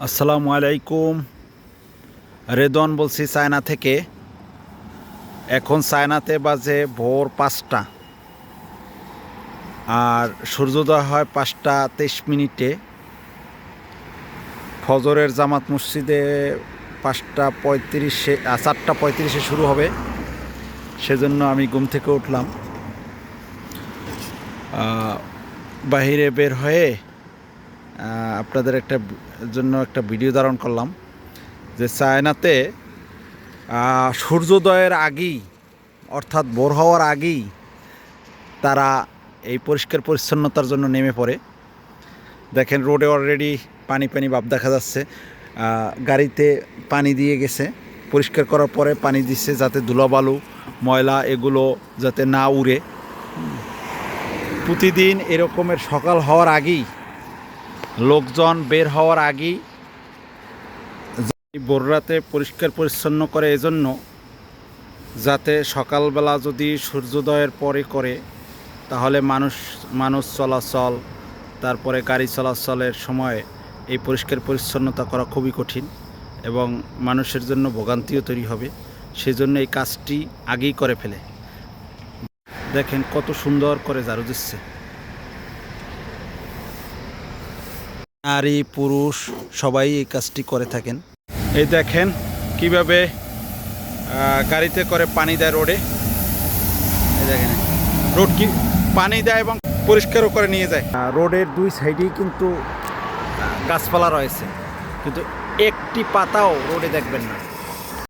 আসসালামু আলাইকুম। রেদন বলছি চায়না থেকে। এখন চায়নাতে বাজে ভোর 5টা, আর সূর্যোদয় হয় 5টা 23 মিনিটে। ফজরের জামাত মসজিদে 5টা 35-এ 4টা 35-এ শুরু হবে। সেজন্য আমি ঘুম থেকে উঠলাম, বাহিরে বের হয়ে আপনাদের জন্য একটা ভিডিও ধারণ করলাম যে চায়নাতে সূর্যোদয়ের আগেই, অর্থাৎ ভোর হওয়ার আগেই তারা এই পরিষ্কার পরিচ্ছন্নতার জন্য নেমে পড়ে। দেখেন, রোডে অলরেডি পানি পানি ভাব দেখা যাচ্ছে। গাড়িতে পানি দিয়ে গেছে, পরিষ্কার করার পরে পানি দিচ্ছে যাতে ধুলাবালু ময়লা এগুলো যাতে না উড়ে। প্রতিদিন এরকমের সকাল হওয়ার আগেই, লোকজন বের হওয়ার আগেই ভোর রাতে পরিষ্কার পরিচ্ছন্ন করে, এজন্য যাতে সকালবেলা যদি সূর্যোদয়ের পরে করে তাহলে মানুষ চলাচল, তারপরে গাড়ি চলাচলের সময় এই পরিষ্কার পরিচ্ছন্নতা করা খুবই কঠিন এবং মানুষের জন্য ভোগান্তিও তৈরি হবে। সেজন্য এই কাজটি আগেই করে ফেলে। দেখেন কত সুন্দর করে ঝাড়ু দিচ্ছে। নারী পুরুষ সবাই এই কাজটি করে থাকেন। এই দেখেন কিভাবে গাড়িতে করে পানি দেয় রোডে। এই দেখেন রোড কি পানি দেয় এবং পরিষ্কারও করে নিয়ে যায়। রোডের দুই সাইডেই কিন্তু গাছপালা রয়েছে, কিন্তু একটি পাতাও রোডে দেখবেন না।